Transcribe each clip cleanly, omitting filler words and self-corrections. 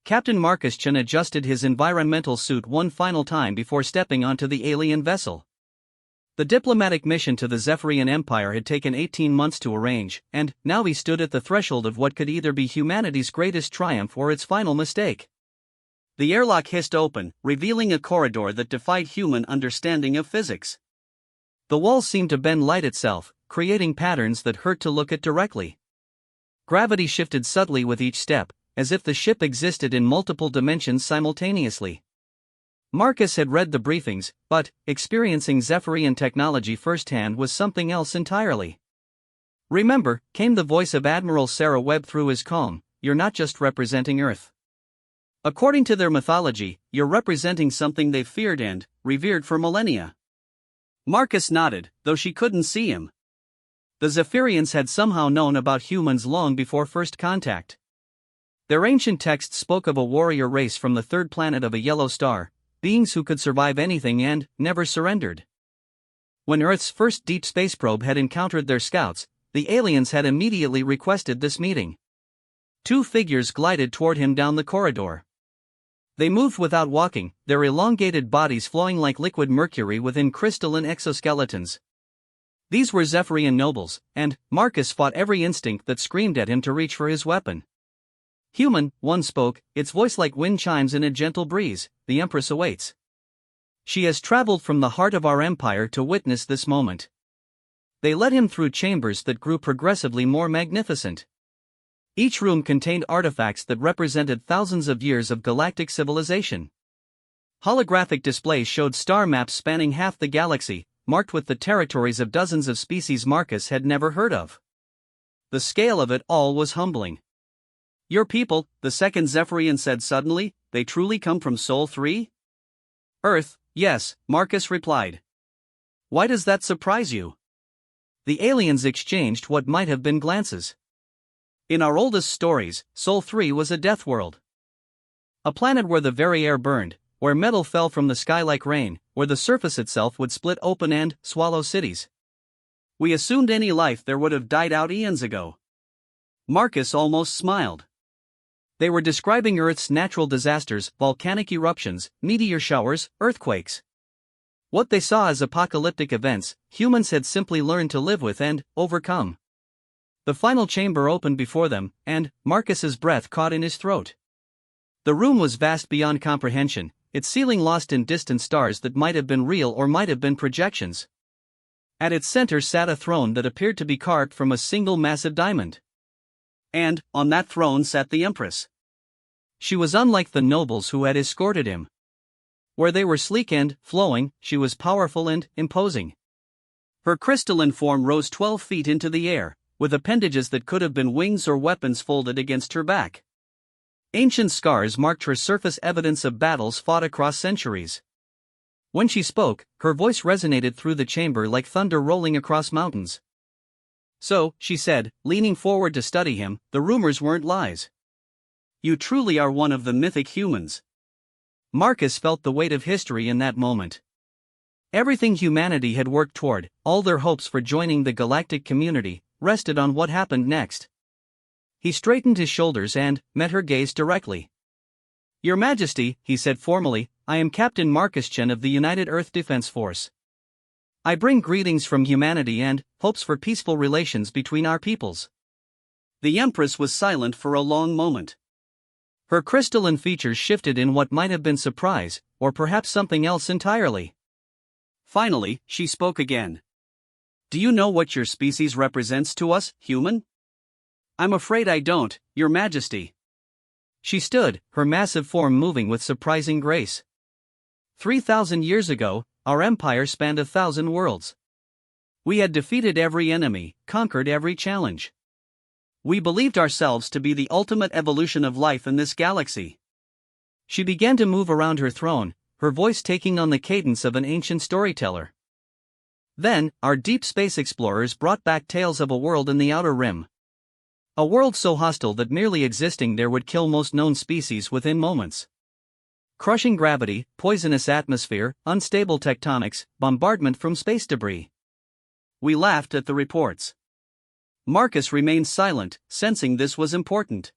Captain Marcus Chen adjusted his environmental suit one final time before stepping onto the alien vessel. The diplomatic mission to the Zephyrian Empire had taken 18 months to arrange, and now he stood at the threshold of what could either be humanity's greatest triumph or its final mistake. The airlock hissed open, revealing a corridor that defied human understanding of physics. The walls seemed to bend light itself, creating patterns that hurt to look at directly. Gravity shifted subtly with each step, as if the ship existed in multiple dimensions simultaneously. Marcus had read the briefings, but experiencing Zephyrian technology firsthand was something else entirely. "Remember," came the voice of Admiral Sarah Webb through his calm, "you're not just representing Earth. According to their mythology, you're representing something they've feared and revered for millennia." Marcus nodded, though she couldn't see him. The Zephyrians had somehow known about humans long before first contact. Their ancient texts spoke of a warrior race from the third planet of a yellow star, beings who could survive anything and never surrendered. When Earth's first deep space probe had encountered their scouts, the aliens had immediately requested this meeting. Two figures glided toward him down the corridor. They moved without walking, their elongated bodies flowing like liquid mercury within crystalline exoskeletons. These were Zephyrian nobles, and Marcus fought every instinct that screamed at him to reach for his weapon. "Human," one spoke, its voice like wind chimes in a gentle breeze, "the Empress awaits. She has traveled from the heart of our empire to witness this moment." They led him through chambers that grew progressively more magnificent. Each room contained artifacts that represented thousands of years of galactic civilization. Holographic displays showed star maps spanning half the galaxy, marked with the territories of dozens of species Marcus had never heard of. The scale of it all was humbling. "Your people," the second Zephyrian said suddenly, "they truly come from Sol 3? "Earth, yes," Marcus replied. "Why does that surprise you?" The aliens exchanged what might have been glances. "In our oldest stories, Sol 3 was a death world. A planet where the very air burned, where metal fell from the sky like rain, where the surface itself would split open and swallow cities. We assumed any life there would have died out eons ago." Marcus almost smiled. They were describing Earth's natural disasters, volcanic eruptions, meteor showers, earthquakes. What they saw as apocalyptic events, humans had simply learned to live with and overcome. The final chamber opened before them, and Marcus's breath caught in his throat. The room was vast beyond comprehension, its ceiling lost in distant stars that might have been real or might have been projections. At its center sat a throne that appeared to be carved from a single massive diamond. And, on that throne sat the Empress. She was unlike the nobles who had escorted him. Where they were sleek and flowing, she was powerful and imposing. Her crystalline form rose 12 feet into the air, with appendages that could have been wings or weapons folded against her back. Ancient scars marked her surface, evidence of battles fought across centuries. When she spoke, her voice resonated through the chamber like thunder rolling across mountains. "So," she said, leaning forward to study him, "the rumors weren't lies. You truly are one of the mythic humans." Marcus felt the weight of history in that moment. Everything humanity had worked toward, all their hopes for joining the galactic community, rested on what happened next. He straightened his shoulders and met her gaze directly. "Your Majesty," he said formally, "I am Captain Marcus Chen of the United Earth Defense Force. I bring greetings from humanity and hopes for peaceful relations between our peoples." The Empress was silent for a long moment. Her crystalline features shifted in what might have been surprise, or perhaps something else entirely. Finally, she spoke again. "Do you know what your species represents to us, human?" "I'm afraid I don't, Your Majesty." She stood, her massive form moving with surprising grace. 3,000 years ago, our empire spanned 1,000 worlds. We had defeated every enemy, conquered every challenge. We believed ourselves to be the ultimate evolution of life in this galaxy. She began to move around her throne, her voice taking on the cadence of an ancient storyteller. Then, our deep space explorers brought back tales of a world in the outer rim. A world so hostile that merely existing there would kill most known species within moments. Crushing gravity, poisonous atmosphere, unstable tectonics, bombardment from space debris. We laughed at the reports. Marcus remained silent, sensing this was important.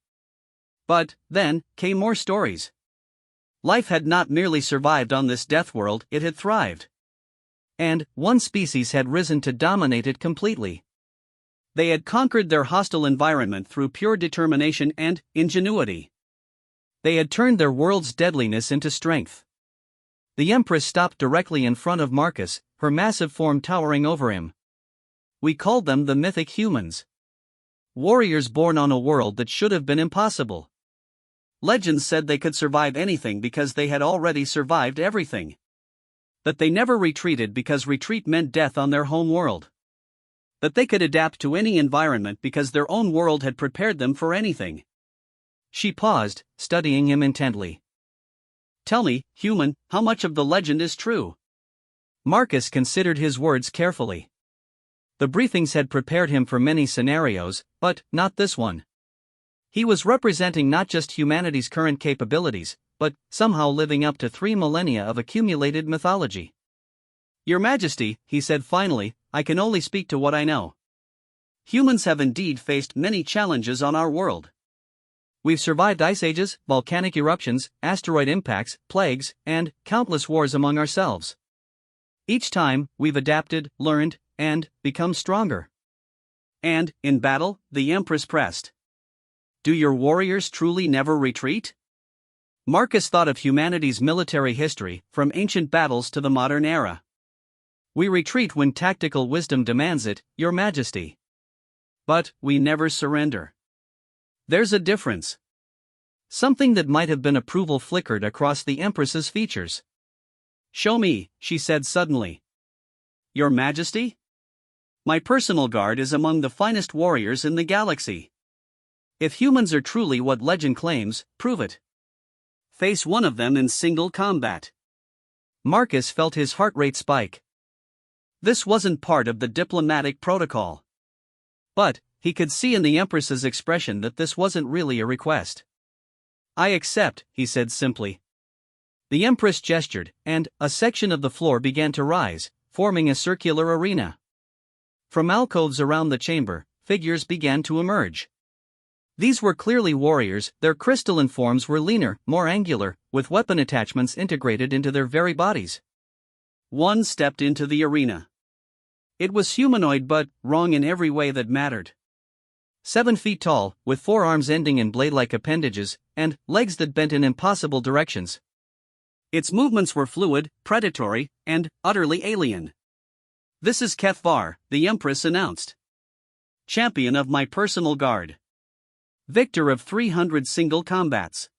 But then came more stories. Life had not merely survived on this death world, it had thrived. And one species had risen to dominate it completely. They had conquered their hostile environment through pure determination and ingenuity. They had turned their world's deadliness into strength. The Empress stopped directly in front of Marcus, her massive form towering over him. We called them the Mythic humans. Warriors born on a world that should have been impossible. Legends said they could survive anything because they had already survived everything. That they never retreated because retreat meant death on their home world. That they could adapt to any environment because their own world had prepared them for anything. She paused, studying him intently. Tell me, human, how much of the legend is true? Marcus considered his words carefully. The briefings had prepared him for many scenarios, but not this one. He was representing not just humanity's current capabilities, but somehow living up to 3 millennia of accumulated mythology. Your Majesty, he said finally, I can only speak to what I know. Humans have indeed faced many challenges on our world. We've survived ice ages, volcanic eruptions, asteroid impacts, plagues, and countless wars among ourselves. Each time, we've adapted, learned, and become stronger. And, in battle, the Empress pressed. Do your warriors truly never retreat? Marcus thought of humanity's military history, from ancient battles to the modern era. We retreat when tactical wisdom demands it, Your Majesty. But we never surrender. There's a difference. Something that might have been approval flickered across the Empress's features. Show me, she said suddenly. Your Majesty? My personal guard is among the finest warriors in the galaxy. If humans are truly what legend claims, prove it. Face one of them in single combat. Marcus felt his heart rate spike. This wasn't part of the diplomatic protocol. But he could see in the Empress's expression that this wasn't really a request. I accept, he said simply. The Empress gestured, and a section of the floor began to rise, forming a circular arena. From alcoves around the chamber, figures began to emerge. These were clearly warriors, their crystalline forms were leaner, more angular, with weapon attachments integrated into their very bodies. One stepped into the arena. It was humanoid but wrong in every way that mattered. 7 feet tall, with 4 arms ending in blade-like appendages, and legs that bent in impossible directions. Its movements were fluid, predatory, and utterly alien. This is Kethvar, the Empress announced. Champion of my personal guard. Victor of 300 single combats.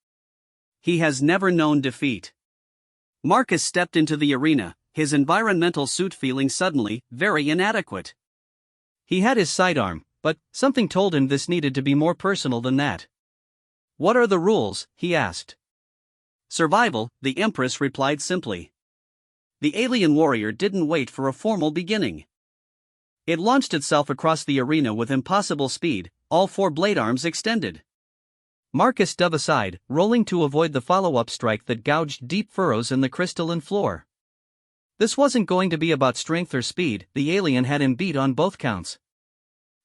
He has never known defeat. Marcus stepped into the arena, his environmental suit feeling suddenly very inadequate. He had his sidearm, but something told him this needed to be more personal than that. What are the rules? He asked. Survival, the Empress replied simply. The alien warrior didn't wait for a formal beginning. It launched itself across the arena with impossible speed, all 4 blade arms extended. Marcus dove aside, rolling to avoid the follow-up strike that gouged deep furrows in the crystalline floor. This wasn't going to be about strength or speed, the alien had him beat on both counts.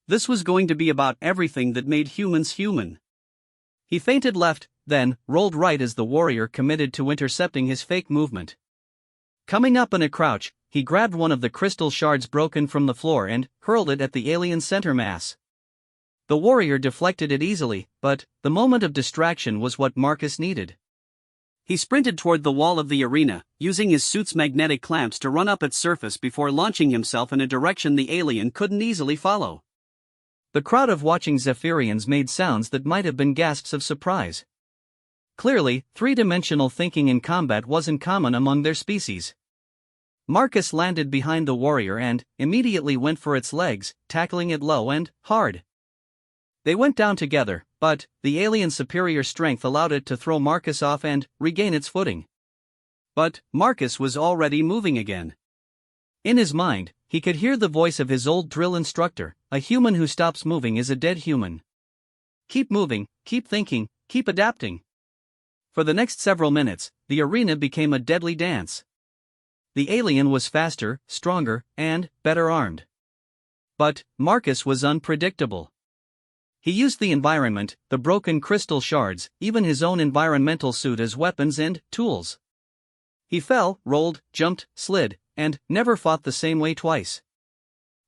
This was going to be about everything that made humans human. He feinted left, then rolled right as the warrior committed to intercepting his fake movement. Coming up in a crouch, he grabbed one of the crystal shards broken from the floor and hurled it at the alien's center mass. The warrior deflected it easily, but the moment of distraction was what Marcus needed. He sprinted toward the wall of the arena, using his suit's magnetic clamps to run up its surface before launching himself in a direction the alien couldn't easily follow. The crowd of watching Zephyrians made sounds that might have been gasps of surprise. Clearly, 3-dimensional thinking in combat wasn't common among their species. Marcus landed behind the warrior and immediately went for its legs, tackling it low and hard. They went down together, but the alien's superior strength allowed it to throw Marcus off and regain its footing. But Marcus was already moving again. In his mind, he could hear the voice of his old drill instructor, a human who stops moving is a dead human. Keep moving, keep thinking, keep adapting. For the next several minutes, the arena became a deadly dance. The alien was faster, stronger, and better armed. But Marcus was unpredictable. He used the environment, the broken crystal shards, even his own environmental suit as weapons and tools. He fell, rolled, jumped, slid, and never fought the same way twice.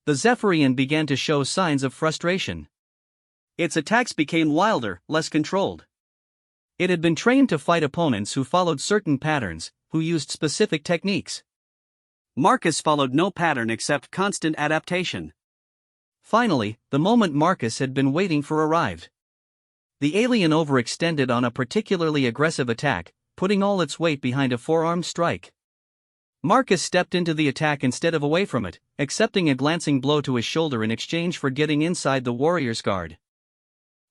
The Zephyrian began to show signs of frustration. Its attacks became wilder, less controlled. It had been trained to fight opponents who followed certain patterns, who used specific techniques. Marcus followed no pattern except constant adaptation. Finally, the moment Marcus had been waiting for arrived. The alien overextended on a particularly aggressive attack, putting all its weight behind a forearm strike. Marcus stepped into the attack instead of away from it, accepting a glancing blow to his shoulder in exchange for getting inside the warrior's guard.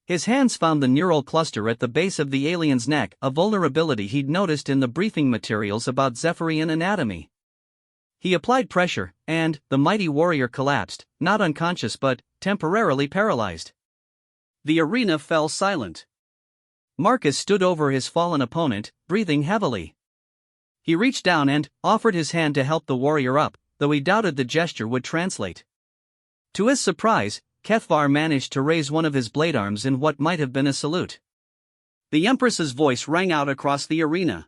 His hands found the neural cluster at the base of the alien's neck, a vulnerability he'd noticed in the briefing materials about Zephyrian anatomy. He applied pressure, and the mighty warrior collapsed, not unconscious but temporarily paralyzed. The arena fell silent. Marcus stood over his fallen opponent, breathing heavily. He reached down and offered his hand to help the warrior up, though he doubted the gesture would translate. To his surprise, HFY managed to raise one of his blade arms in what might have been a salute. The Empress's voice rang out across the arena.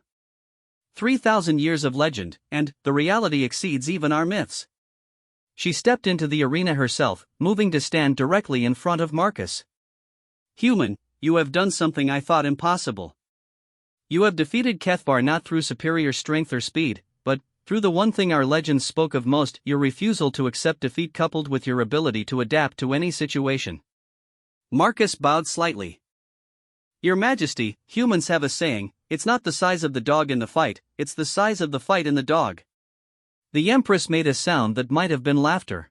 3,000 years of legend, and the reality exceeds even our myths. She stepped into the arena herself, moving to stand directly in front of Marcus. Human, you have done something I thought impossible. You have defeated HFY not through superior strength or speed, but through the one thing our legends spoke of most, your refusal to accept defeat coupled with your ability to adapt to any situation. Marcus bowed slightly. Your Majesty, humans have a saying, it's not the size of the dog in the fight, it's the size of the fight in the dog. The Empress made a sound that might have been laughter.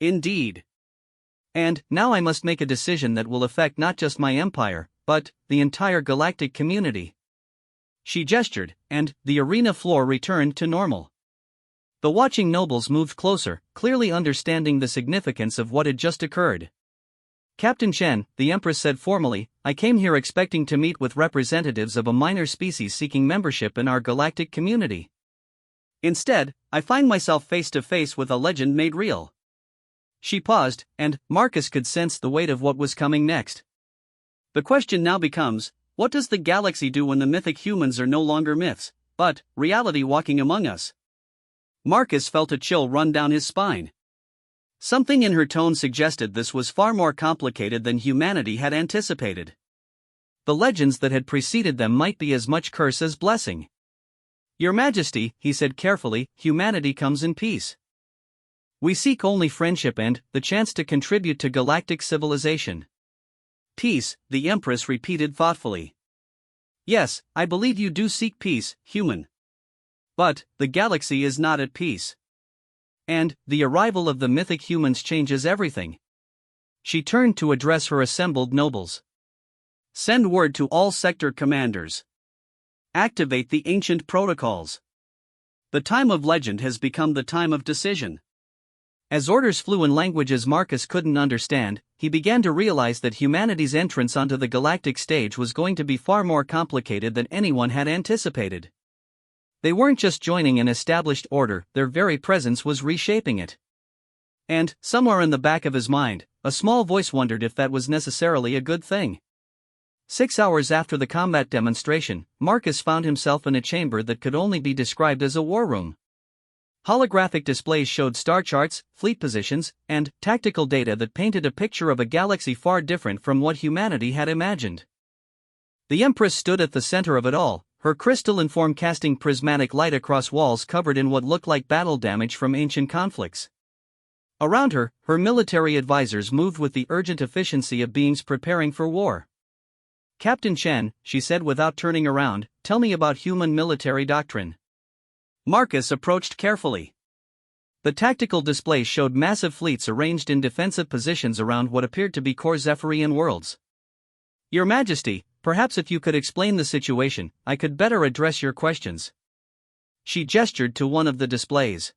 Indeed. And now I must make a decision that will affect not just my empire, but the entire galactic community. She gestured, and the arena floor returned to normal. The watching nobles moved closer, clearly understanding the significance of what had just occurred. Captain Chen, the Empress said formally, I came here expecting to meet with representatives of a minor species seeking membership in our galactic community. Instead, I find myself face to face with a legend made real. She paused, and Marcus could sense the weight of what was coming next. The question now becomes, what does the galaxy do when the mythic humans are no longer myths, but reality walking among us? Marcus felt a chill run down his spine. Something in her tone suggested this was far more complicated than humanity had anticipated. The legends that had preceded them might be as much curse as blessing. Your Majesty, he said carefully, humanity comes in peace. We seek only friendship and the chance to contribute to galactic civilization. Peace, the Empress repeated thoughtfully. Yes, I believe you do seek peace, human. But the galaxy is not at peace. And the arrival of the mythic humans changes everything. She turned to address her assembled nobles. Send word to all sector commanders. Activate the ancient protocols. The time of legend has become the time of decision. As orders flew in languages Marcus couldn't understand, he began to realize that humanity's entrance onto the galactic stage was going to be far more complicated than anyone had anticipated. They weren't just joining an established order, their very presence was reshaping it. And, somewhere in the back of his mind, a small voice wondered if that was necessarily a good thing. 6 hours after the combat demonstration, Marcus found himself in a chamber that could only be described as a war room. Holographic displays showed star charts, fleet positions, and tactical data that painted a picture of a galaxy far different from what humanity had imagined. The Empress stood at the center of it all, her crystalline form casting prismatic light across walls covered in what looked like battle damage from ancient conflicts. Around her, her military advisors moved with the urgent efficiency of beings preparing for war. Captain Chen, she said without turning around, tell me about human military doctrine. Marcus approached carefully. The tactical display showed massive fleets arranged in defensive positions around what appeared to be core Zephyrian worlds. Your Majesty, perhaps if you could explain the situation, I could better address your questions. She gestured to one of the displays.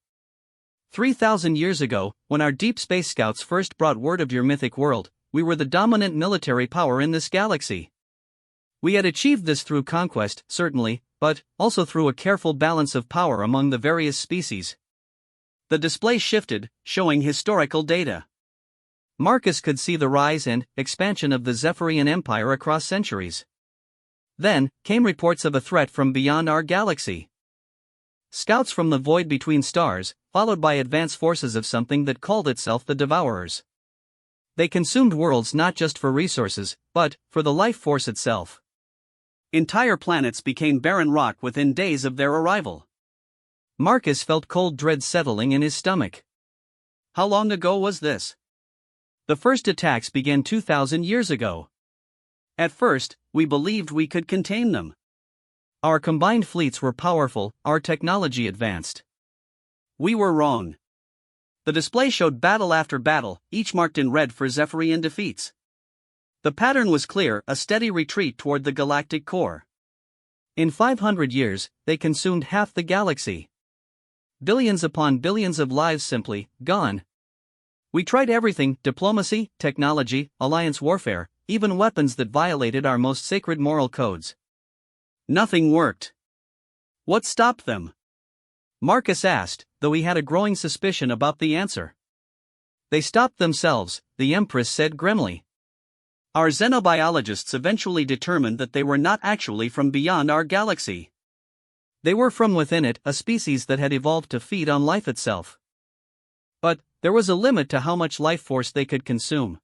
3,000 years ago, when our deep space scouts first brought word of your mythic world, we were the dominant military power in this galaxy. We had achieved this through conquest, certainly, but also through a careful balance of power among the various species. The display shifted, showing historical data. Marcus could see the rise and expansion of the Zephyrian Empire across centuries. Then came reports of a threat from beyond our galaxy. Scouts from the void between stars, followed by advanced forces of something that called itself the Devourers. They consumed worlds not just for resources, but for the life force itself. Entire planets became barren rock within days of their arrival. Marcus felt cold dread settling in his stomach. How long ago was this? The first attacks began 2,000 years ago. At first, we believed we could contain them. Our combined fleets were powerful, our technology advanced. We were wrong. The display showed battle after battle, each marked in red for Zephyrian defeats. The pattern was clear, a steady retreat toward the galactic core. In 500 years, they consumed half the galaxy. Billions upon billions of lives simply gone. We tried everything: diplomacy, technology, alliance warfare, even weapons that violated our most sacred moral codes. Nothing worked. What stopped them? Marcus asked, though he had a growing suspicion about the answer. They stopped themselves, the Empress said grimly. Our xenobiologists eventually determined that they were not actually from beyond our galaxy. They were from within it, a species that had evolved to feed on life itself. But there was a limit to how much life force they could consume.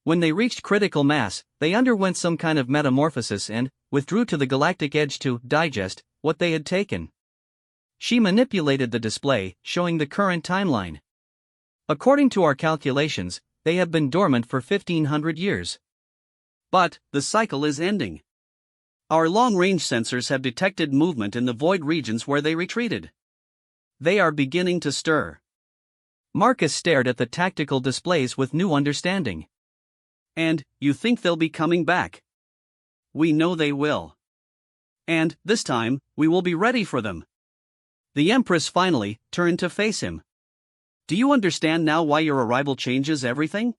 When they reached critical mass, they underwent some kind of metamorphosis and withdrew to the galactic edge to digest what they had taken. She manipulated the display, showing the current timeline. According to our calculations, they have been dormant for 1,500 years. But the cycle is ending. Our long-range sensors have detected movement in the void regions where they retreated. They are beginning to stir. Marcus stared at the tactical displays with new understanding. And you think they'll be coming back? We know they will. And this time, we will be ready for them. The Empress finally turned to face him. Do you understand now why your arrival changes everything?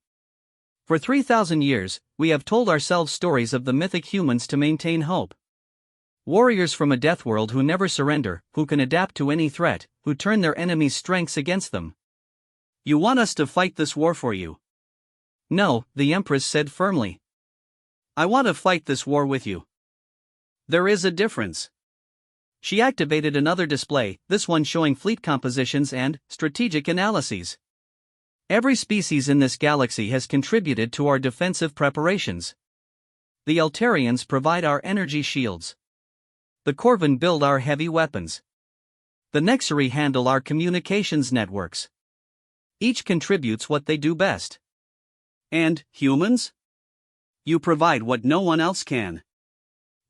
For 3,000 years, we have told ourselves stories of the mythic humans to maintain hope. Warriors from a death world who never surrender, who can adapt to any threat, who turn their enemies' strengths against them. You want us to fight this war for you? No, the Empress said firmly. I want to fight this war with you. There is a difference. She activated another display, this one showing fleet compositions and strategic analyses. Every species in this galaxy has contributed to our defensive preparations. The Altarians provide our energy shields. The Corvin build our heavy weapons. The Nexari handle our communications networks. Each contributes what they do best. And humans? You provide what no one else can.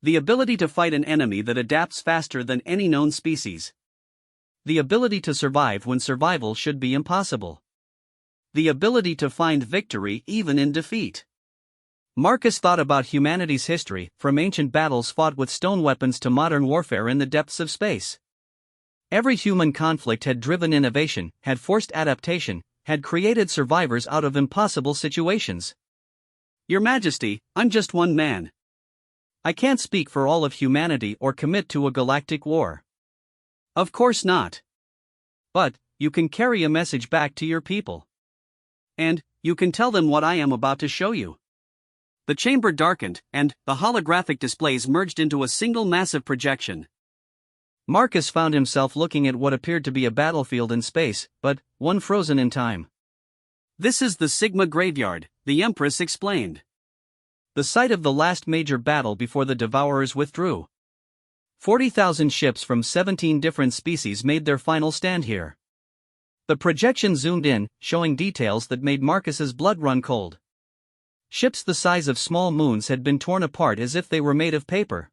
The ability to fight an enemy that adapts faster than any known species. The ability to survive when survival should be impossible. The ability to find victory even in defeat. Marcus thought about humanity's history, from ancient battles fought with stone weapons to modern warfare in the depths of space. Every human conflict had driven innovation, had forced adaptation, had created survivors out of impossible situations. Your Majesty, I'm just one man. I can't speak for all of humanity or commit to a galactic war. Of course not. But you can carry a message back to your people. And you can tell them what I am about to show you. The chamber darkened, and the holographic displays merged into a single massive projection. Marcus found himself looking at what appeared to be a battlefield in space, but one frozen in time. This is the Sigma Graveyard, the Empress explained. The site of the last major battle before the Devourers withdrew. 40,000 ships from 17 different species made their final stand here. The projection zoomed in, showing details that made Marcus's blood run cold. Ships the size of small moons had been torn apart as if they were made of paper.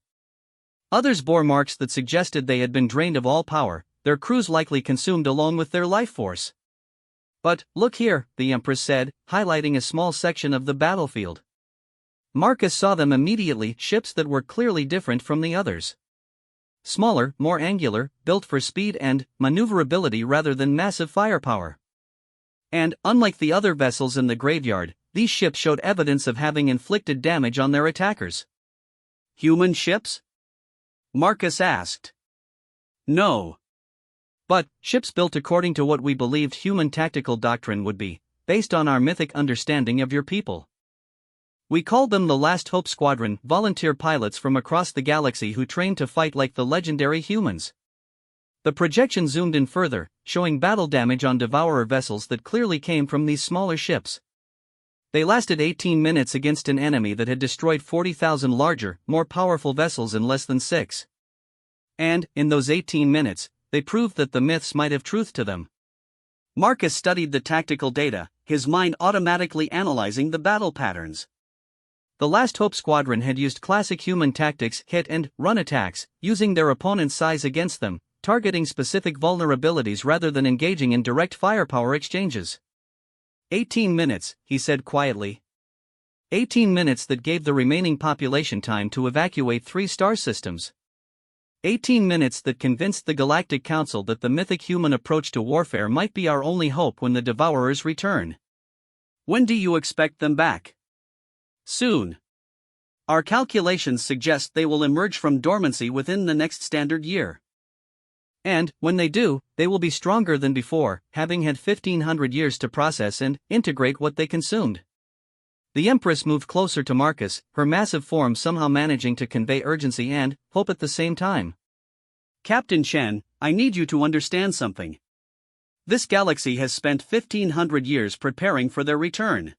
Others bore marks that suggested they had been drained of all power, their crews likely consumed along with their life force. But look here, the Empress said, highlighting a small section of the battlefield. Marcus saw them immediately, ships that were clearly different from the others. Smaller, more angular, built for speed and maneuverability rather than massive firepower. And, unlike the other vessels in the graveyard, these ships showed evidence of having inflicted damage on their attackers. Human ships? Marcus asked. No. But ships built according to what we believed human tactical doctrine would be, based on our mythic understanding of your people. We called them the Last Hope Squadron, volunteer pilots from across the galaxy who trained to fight like the legendary humans. The projection zoomed in further, showing battle damage on Devourer vessels that clearly came from these smaller ships. They lasted 18 minutes against an enemy that had destroyed 40,000 larger, more powerful vessels in less than 6. And, in those 18 minutes, they proved that the myths might have truth to them. Marcus studied the tactical data, his mind automatically analyzing the battle patterns. The Last Hope Squadron had used classic human tactics, hit and run attacks, using their opponent's size against them, targeting specific vulnerabilities rather than engaging in direct firepower exchanges. 18 minutes, he said quietly. 18 minutes that gave the remaining population time to evacuate 3 star systems. 18 minutes that convinced the Galactic Council that the mythic human approach to warfare might be our only hope when the Devourers return. When do you expect them back? Soon. Our calculations suggest they will emerge from dormancy within the next standard year. And, when they do, they will be stronger than before, having had 1,500 years to process and integrate what they consumed. The Empress moved closer to Marcus, her massive form somehow managing to convey urgency and hope at the same time. Captain Chen, I need you to understand something. This galaxy has spent 1,500 years preparing for their return.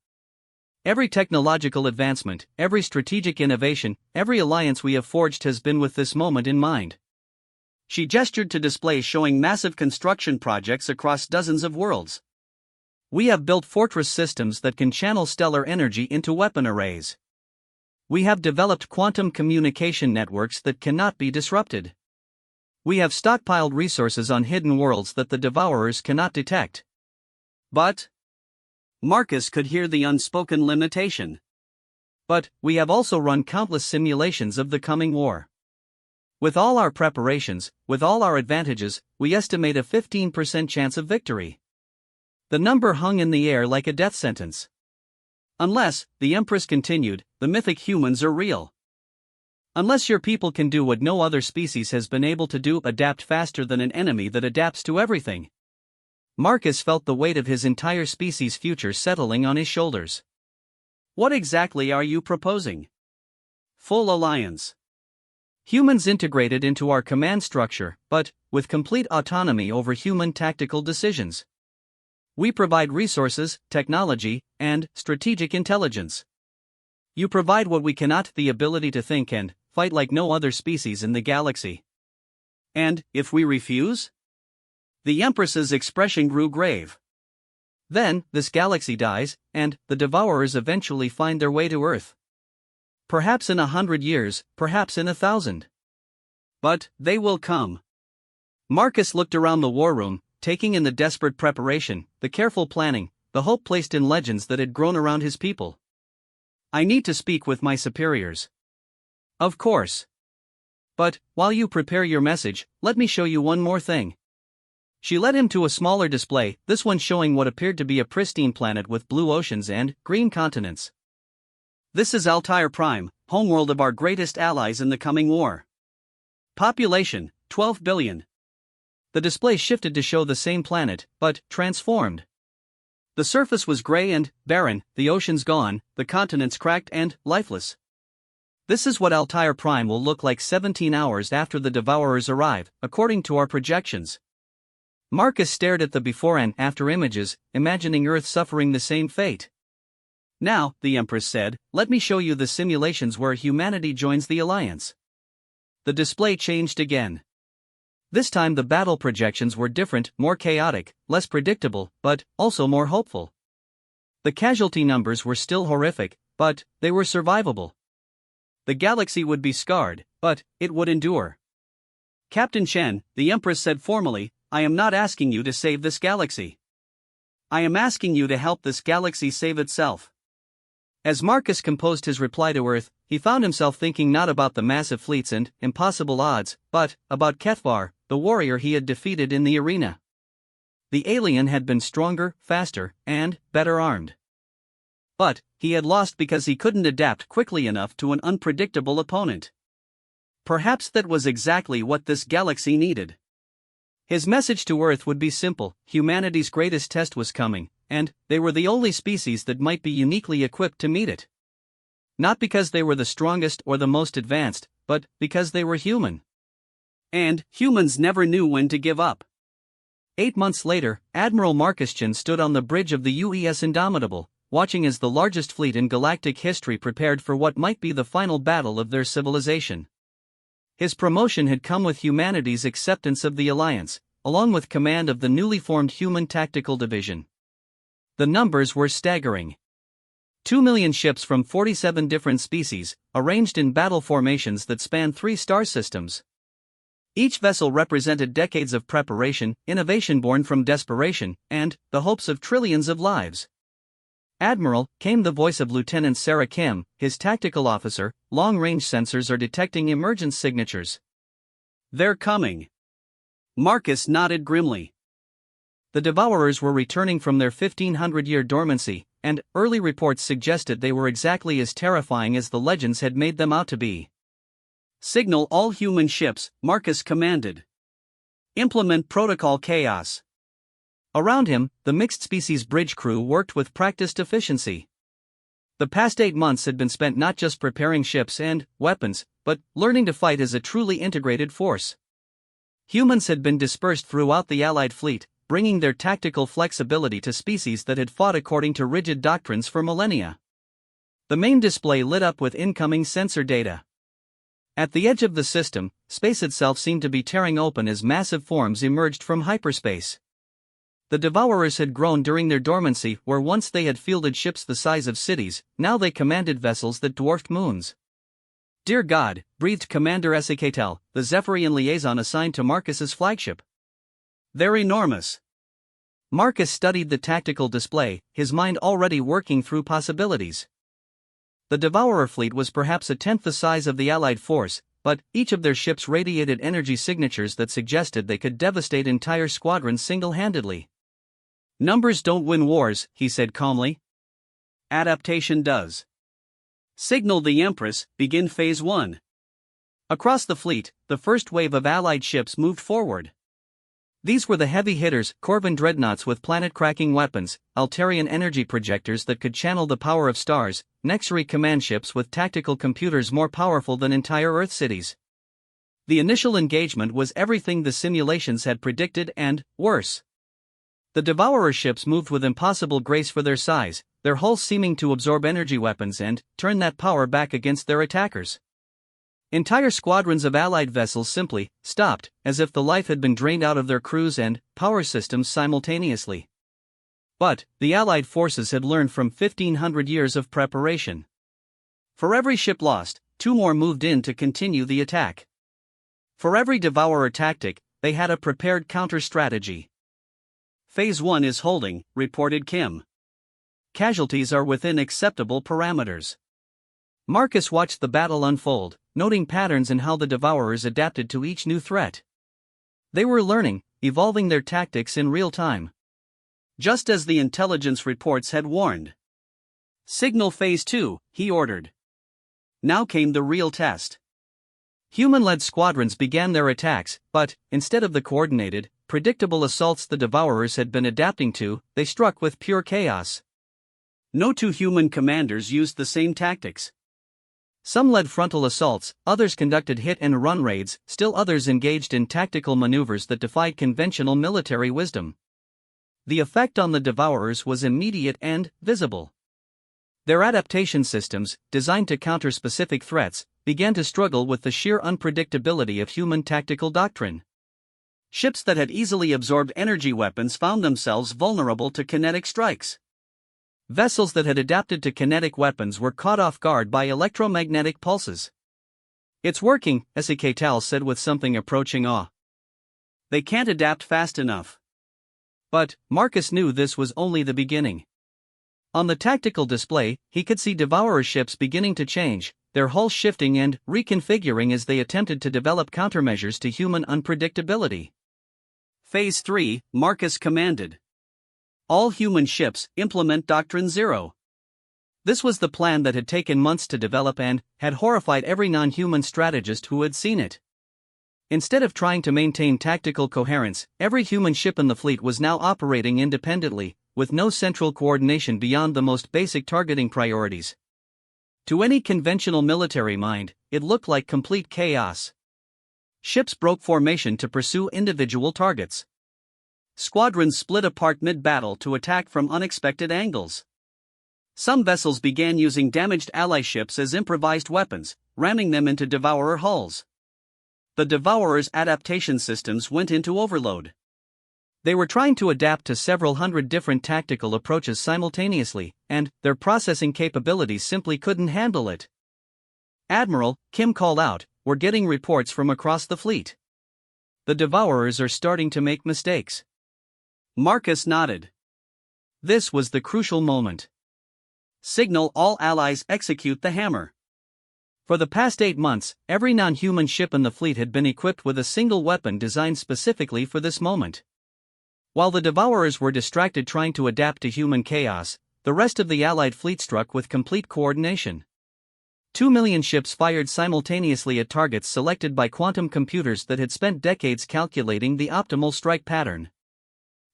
Every technological advancement, every strategic innovation, every alliance we have forged has been with this moment in mind. She gestured to displays showing massive construction projects across dozens of worlds. We have built fortress systems that can channel stellar energy into weapon arrays. We have developed quantum communication networks that cannot be disrupted. We have stockpiled resources on hidden worlds that the Devourers cannot detect. But Marcus could hear the unspoken limitation. But we have also run countless simulations of the coming war. With all our preparations, with all our advantages, we estimate a 15% chance of victory. The number hung in the air like a death sentence. Unless, the Empress continued, the mythic humans are real. Unless your people can do what no other species has been able to do, adapt faster than an enemy that adapts to everything. Marcus felt the weight of his entire species' future settling on his shoulders. What exactly are you proposing? Full alliance. Humans integrated into our command structure, but with complete autonomy over human tactical decisions. We provide resources, technology, and strategic intelligence. You provide what we cannot, the ability to think and fight like no other species in the galaxy. And if we refuse? The Empress's expression grew grave. Then, this galaxy dies, and the Devourers eventually find their way to Earth. Perhaps in 100 years, perhaps in 1,000. But they will come. Marcus looked around the war room, taking in the desperate preparation, the careful planning, the hope placed in legends that had grown around his people. I need to speak with my superiors. Of course. But, while you prepare your message, let me show you one more thing. She led him to a smaller display, this one showing what appeared to be a pristine planet with blue oceans and green continents. This is Altair Prime, homeworld of our greatest allies in the coming war. Population, 12 billion. The display shifted to show the same planet, but transformed. The surface was gray and barren, the oceans gone, the continents cracked and lifeless. This is what Altair Prime will look like 17 hours after the Devourers arrive, according to our projections. Marcus stared at the before and after images, imagining Earth suffering the same fate. Now, the Empress said, let me show you the simulations where humanity joins the Alliance. The display changed again. This time the battle projections were different, more chaotic, less predictable, but also more hopeful. The casualty numbers were still horrific, but they were survivable. The galaxy would be scarred, but it would endure. Captain Chen, the Empress said formally, I am not asking you to save this galaxy. I am asking you to help this galaxy save itself. As Marcus composed his reply to Earth, he found himself thinking not about the massive fleets and impossible odds, but about Kethvar, the warrior he had defeated in the arena. The alien had been stronger, faster, and better armed. But he had lost because he couldn't adapt quickly enough to an unpredictable opponent. Perhaps that was exactly what this galaxy needed. His message to Earth would be simple: humanity's greatest test was coming, and they were the only species that might be uniquely equipped to meet it. Not because they were the strongest or the most advanced, but because they were human. And humans never knew when to give up. 8 months later, Admiral Marcuston stood on the bridge of the UES Indomitable, watching as the largest fleet in galactic history prepared for what might be the final battle of their civilization. His promotion had come with humanity's acceptance of the Alliance, along with command of the newly formed Human Tactical Division. The numbers were staggering. 2 million ships from 47 different species, arranged in battle formations that spanned 3 star systems. Each vessel represented decades of preparation, innovation born from desperation, and the hopes of trillions of lives. Admiral, came the voice of Lieutenant Sarah Kim, his tactical officer. Long-range sensors are detecting emergence signatures. They're coming. Marcus nodded grimly. The Devourers were returning from their 1500-year dormancy, and early reports suggested they were exactly as terrifying as the legends had made them out to be. Signal all human ships, Marcus commanded. Implement Protocol Chaos. Around him, the mixed-species bridge crew worked with practiced efficiency. The past 8 months had been spent not just preparing ships and weapons, but learning to fight as a truly integrated force. Humans had been dispersed throughout the Allied fleet, bringing their tactical flexibility to species that had fought according to rigid doctrines for millennia. The main display lit up with incoming sensor data. At the edge of the system, space itself seemed to be tearing open as massive forms emerged from hyperspace. The Devourers had grown during their dormancy, where once they had fielded ships the size of cities, now they commanded vessels that dwarfed moons. "Dear God," breathed Commander Esikatel, the Zephyrian liaison assigned to Marcus's flagship. "They're enormous." Marcus studied the tactical display, his mind already working through possibilities. The Devourer fleet was perhaps a tenth the size of the Allied force, but each of their ships radiated energy signatures that suggested they could devastate entire squadrons single-handedly. "Numbers don't win wars," he said calmly. "Adaptation does. Signal the Empress, begin Phase 1. Across the fleet, the first wave of Allied ships moved forward. These were the heavy hitters, Corvan dreadnoughts with planet-cracking weapons, Altarian energy projectors that could channel the power of stars, Nexari command ships with tactical computers more powerful than entire Earth cities. The initial engagement was everything the simulations had predicted and, worse. The Devourer ships moved with impossible grace for their size, their hulls seeming to absorb energy weapons and turn that power back against their attackers. Entire squadrons of Allied vessels simply stopped, as if the life had been drained out of their crews and power systems simultaneously. But the Allied forces had learned from 1,500 years of preparation. For every ship lost, 2 more moved in to continue the attack. For every Devourer tactic, they had a prepared counter-strategy. "Phase 1 is holding," reported Kim. "Casualties are within acceptable parameters." Marcus watched the battle unfold, noting patterns in how the Devourers adapted to each new threat. They were learning, evolving their tactics in real time. Just as the intelligence reports had warned. "Signal Phase 2, he ordered. Now came the real test. Human-led squadrons began their attacks, but, instead of the coordinated, predictable assaults the Devourers had been adapting to, they struck with pure chaos. No 2 human commanders used the same tactics. Some led frontal assaults, others conducted hit-and-run raids, still others engaged in tactical maneuvers that defied conventional military wisdom. The effect on the Devourers was immediate and visible. Their adaptation systems, designed to counter specific threats, began to struggle with the sheer unpredictability of human tactical doctrine. Ships that had easily absorbed energy weapons found themselves vulnerable to kinetic strikes. Vessels that had adapted to kinetic weapons were caught off guard by electromagnetic pulses. "It's working," Esikatel said with something approaching awe. "They can't adapt fast enough." But Marcus knew this was only the beginning. On the tactical display, he could see Devourer ships beginning to change, their hulls shifting and reconfiguring as they attempted to develop countermeasures to human unpredictability. "Phase 3, Marcus commanded. All human ships, implement Doctrine 0. This was the plan that had taken months to develop and had horrified every non-human strategist who had seen it. Instead of trying to maintain tactical coherence, every human ship in the fleet was now operating independently, with no central coordination beyond the most basic targeting priorities. To any conventional military mind, it looked like complete chaos. Ships broke formation to pursue individual targets. Squadrons split apart mid-battle to attack from unexpected angles. Some vessels began using damaged ally ships as improvised weapons, ramming them into Devourer hulls. The Devourer's adaptation systems went into overload. They were trying to adapt to several hundred different tactical approaches simultaneously, and their processing capabilities simply couldn't handle it. "Admiral," Kim called out, "we're getting reports from across the fleet. The Devourers are starting to make mistakes." Marcus nodded. This was the crucial moment. "Signal all allies, execute the hammer." For the past 8 months, every non-human ship in the fleet had been equipped with a single weapon designed specifically for this moment. While the Devourers were distracted trying to adapt to human chaos, the rest of the Allied fleet struck with complete coordination. 2 million ships fired simultaneously at targets selected by quantum computers that had spent decades calculating the optimal strike pattern.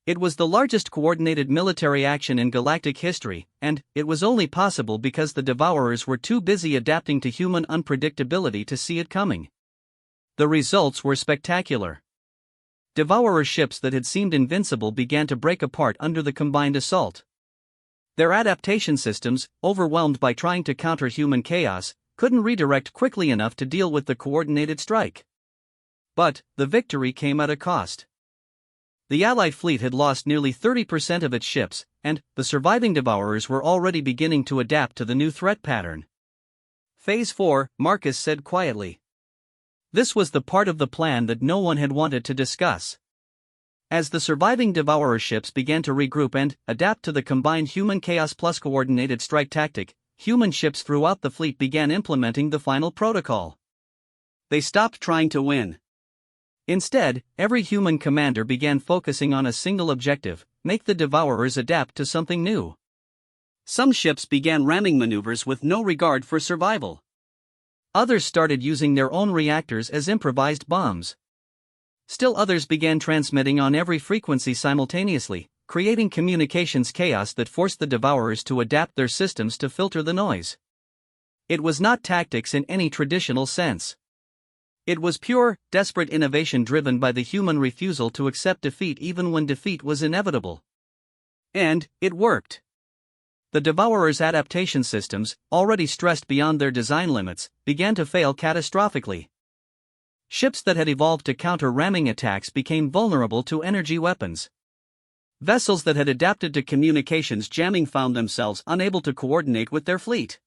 It was the largest coordinated military action in galactic history, and it was only possible because the Devourers were too busy adapting to human unpredictability to see it coming. The results were spectacular. Devourer ships that had seemed invincible began to break apart under the combined assault. Their adaptation systems, overwhelmed by trying to counter human chaos, couldn't redirect quickly enough to deal with the coordinated strike. But the victory came at a cost. The Allied fleet had lost nearly 30% of its ships, and the surviving Devourers were already beginning to adapt to the new threat pattern. "Phase 4, Marcus said quietly. This was the part of the plan that no one had wanted to discuss. As the surviving Devourer ships began to regroup and adapt to the combined human chaos plus coordinated strike tactic, human ships throughout the fleet began implementing the final protocol. They stopped trying to win. Instead, every human commander began focusing on a single objective: make the Devourers adapt to something new. Some ships began ramming maneuvers with no regard for survival. Others started using their own reactors as improvised bombs. Still others began transmitting on every frequency simultaneously, creating communications chaos that forced the Devourers to adapt their systems to filter the noise. It was not tactics in any traditional sense. It was pure, desperate innovation driven by the human refusal to accept defeat even when defeat was inevitable. And it worked. The Devourers' adaptation systems, already stressed beyond their design limits, began to fail catastrophically. Ships that had evolved to counter ramming attacks became vulnerable to energy weapons. Vessels that had adapted to communications jamming found themselves unable to coordinate with their fleet.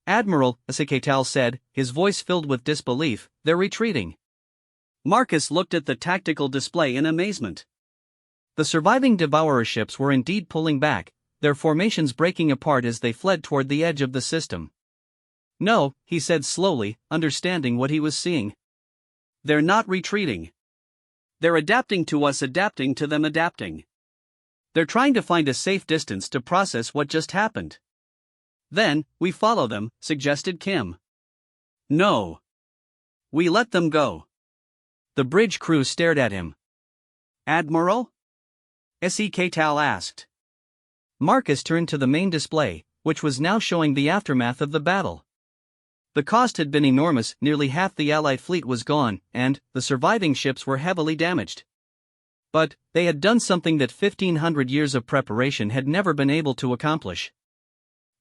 "Admiral," HFY Tale said, his voice filled with disbelief, "they're retreating." Marcus looked at the tactical display in amazement. The surviving Devourer ships were indeed pulling back, their formations breaking apart as they fled toward the edge of the system. "No," he said slowly, understanding what he was seeing. "They're not retreating. They're adapting to us adapting to them adapting. They're trying to find a safe distance to process what just happened." "Then, we follow them," suggested Kim. "No. We let them go." The bridge crew stared at him. "Admiral?" HFY Tale asked. Marcus turned to the main display, which was now showing the aftermath of the battle. The cost had been enormous, nearly half the Allied fleet was gone, and the surviving ships were heavily damaged. But they had done something that 1,500 years of preparation had never been able to accomplish.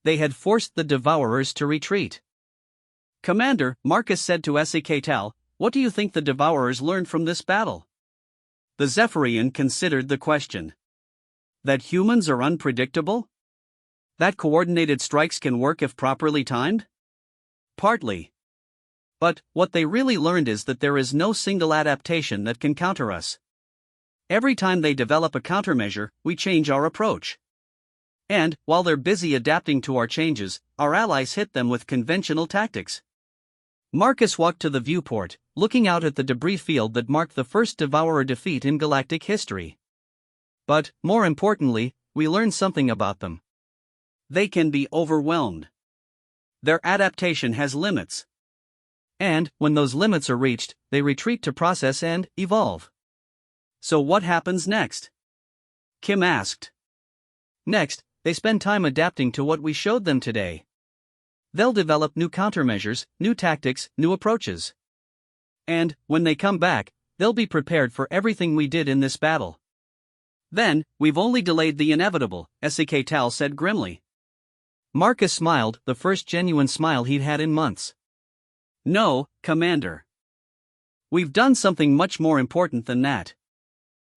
They had forced the Devourers to retreat. "Commander," Marcus said to HFY Tale, "what do you think the Devourers learned from this battle?" The Zephyrian considered the question. "That humans are unpredictable? That coordinated strikes can work if properly timed?" "Partly. But what they really learned is that there is no single adaptation that can counter us. Every time they develop a countermeasure, we change our approach. And, while they're busy adapting to our changes, our allies hit them with conventional tactics." Marcus walked to the viewport, looking out at the debris field that marked the first Devourer defeat in galactic history. "But, more importantly, we learned something about them. They can be overwhelmed. Their adaptation has limits. And, when those limits are reached, they retreat to process and evolve." "So what happens next?" Kim asked. Next, they spend time adapting to what we showed them today. They'll develop new countermeasures, new tactics, new approaches. And, when they come back, they'll be prepared for everything we did in this battle. Then, we've only delayed the inevitable, HFY Tale said grimly. Marcus smiled, the first genuine smile he'd had in months. No, Commander. We've done something much more important than that.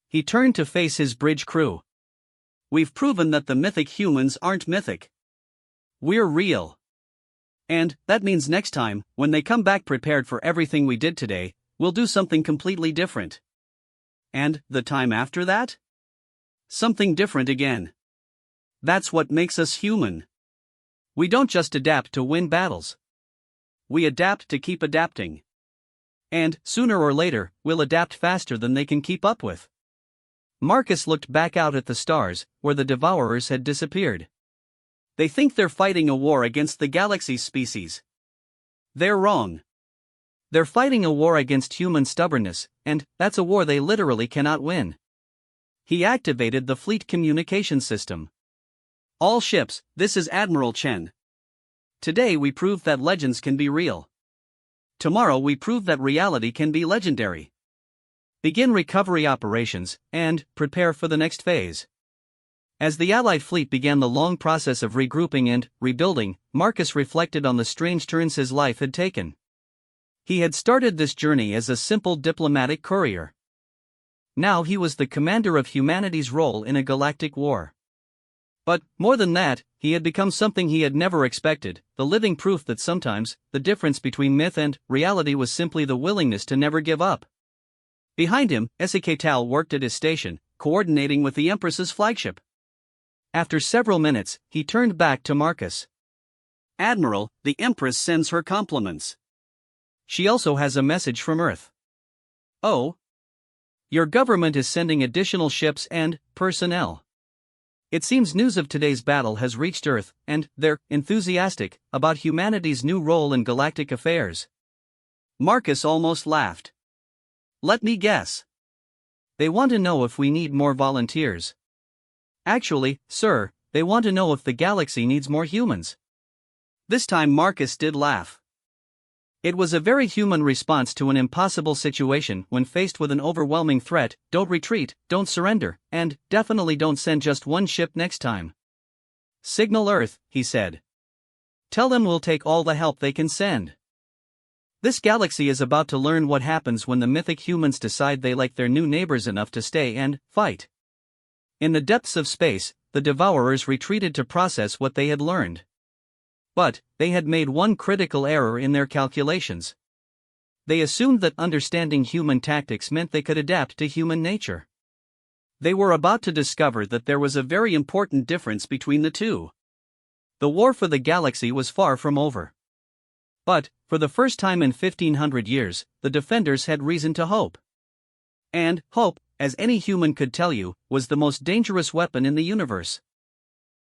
He turned to face his bridge crew. We've proven that the mythic humans aren't mythic. We're real. And, that means next time, when they come back prepared for everything we did today, we'll do something completely different. And, the time after that? Something different again. That's what makes us human. We don't just adapt to win battles. We adapt to keep adapting. And, sooner or later, we'll adapt faster than they can keep up with. Marcus looked back out at the stars, where the Devourers had disappeared. They think they're fighting a war against the galaxy's species. They're wrong. They're fighting a war against human stubbornness, and that's a war they literally cannot win. He activated the fleet communication system. All ships, this is Admiral Chen. Today we proved that legends can be real. Tomorrow we prove that reality can be legendary. Begin recovery operations, and prepare for the next phase. As the Allied fleet began the long process of regrouping and rebuilding, Marcus reflected on the strange turns his life had taken. He had started this journey as a simple diplomatic courier. Now he was the commander of humanity's role in a galactic war. But, more than that, he had become something he had never expected, the living proof that sometimes, the difference between myth and reality was simply the willingness to never give up. Behind him, HFY Tale worked at his station, coordinating with the Empress's flagship. After several minutes, he turned back to Marcus. Admiral, the Empress sends her compliments. She also has a message from Earth. Oh? Your government is sending additional ships and personnel. It seems news of today's battle has reached Earth, and they're enthusiastic about humanity's new role in galactic affairs. Marcus almost laughed. Let me guess. They want to know if we need more volunteers. Actually, sir, they want to know if the galaxy needs more humans. This time Marcus did laugh. It was a very human response to an impossible situation when faced with an overwhelming threat. Don't retreat, don't surrender, and definitely don't send just one ship next time. Signal Earth, he said. Tell them we'll take all the help they can send. This galaxy is about to learn what happens when the mythic humans decide they like their new neighbors enough to stay and fight. In the depths of space, the Devourers retreated to process what they had learned. But, they had made one critical error in their calculations. They assumed that understanding human tactics meant they could adapt to human nature. They were about to discover that there was a very important difference between the two. The war for the galaxy was far from over. But, for the first time in 1500 years, the defenders had reason to hope. And, hope, as any human could tell you, was the most dangerous weapon in the universe.